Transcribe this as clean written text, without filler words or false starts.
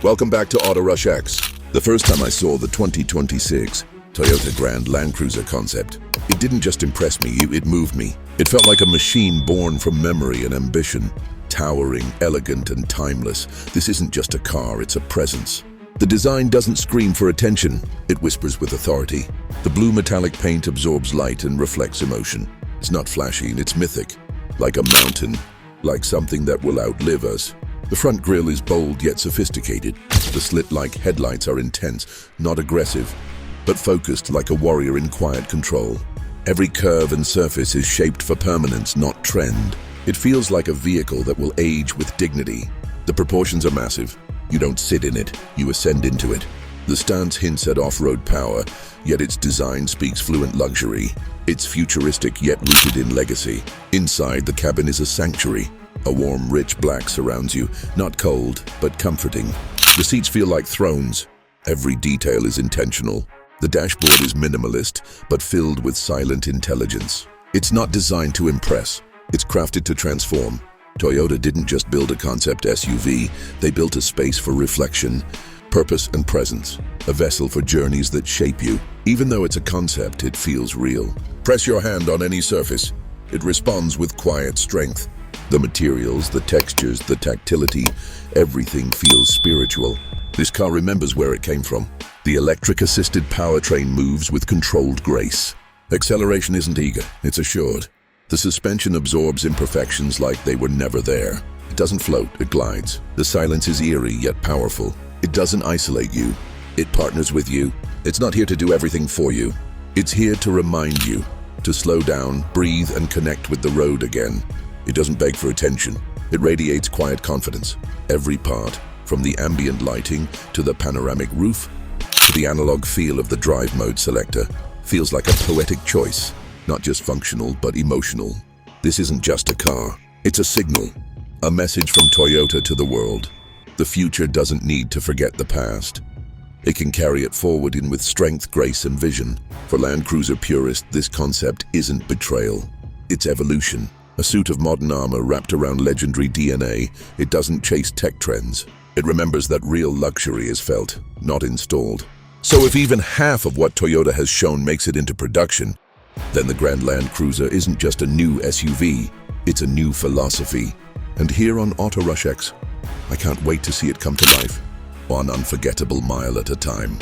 Welcome back to Auto Rush X. The first time I saw the 2026 Toyota Grand Land Cruiser concept, it didn't just impress me, it moved me. It felt like a machine born from memory and ambition. Towering, elegant, and timeless. This isn't just a car, it's a presence. The design doesn't scream for attention, it whispers with authority. The blue metallic paint absorbs light and reflects emotion. It's not flashy, it's mythic. Like a mountain, like something that will outlive us. The front grille is bold yet sophisticated. The slit-like headlights are intense, not aggressive, but focused like a warrior in quiet control. Every curve and surface is shaped for permanence, not trend. It feels like a vehicle that will age with dignity. The proportions are massive. You don't sit in it, you ascend into it. The stance hints at off-road power, yet its design speaks fluent luxury. It's futuristic yet rooted in legacy. Inside, the cabin is a sanctuary. A warm, rich black surrounds you, not cold, but comforting. The seats feel like thrones. Every detail is intentional. The dashboard is minimalist, but filled with silent intelligence. It's not designed to impress. It's crafted to transform. Toyota didn't just build a concept SUV, they built a space for reflection, purpose and presence. A vessel for journeys that shape you. Even though it's a concept, it feels real. Press your hand on any surface. It responds with quiet strength. The materials, the textures, the tactility, everything feels spiritual. This car remembers where it came from. The electric-assisted powertrain moves with controlled grace. Acceleration isn't eager, it's assured. The suspension absorbs imperfections like they were never there. It doesn't float, it glides. The silence is eerie yet powerful. It doesn't isolate you. It partners with you. It's not here to do everything for you. It's here to remind you, to slow down, breathe, and connect with the road again. It doesn't beg for attention. It radiates quiet confidence. Every part, from the ambient lighting to the panoramic roof to the analog feel of the drive mode selector, feels like a poetic choice. Not just functional, but emotional. This isn't just a car. It's a signal. A message from Toyota to the world. The future doesn't need to forget the past. It can carry it forward with strength, grace, and vision. For Land Cruiser purists, this concept isn't betrayal. It's evolution. A suit of modern armor wrapped around legendary DNA, it doesn't chase tech trends. It remembers that real luxury is felt, not installed. So if even half of what Toyota has shown makes it into production, then the Grand Land Cruiser isn't just a new SUV, it's a new philosophy. And here on Auto Rush X, I can't wait to see it come to life, one unforgettable mile at a time.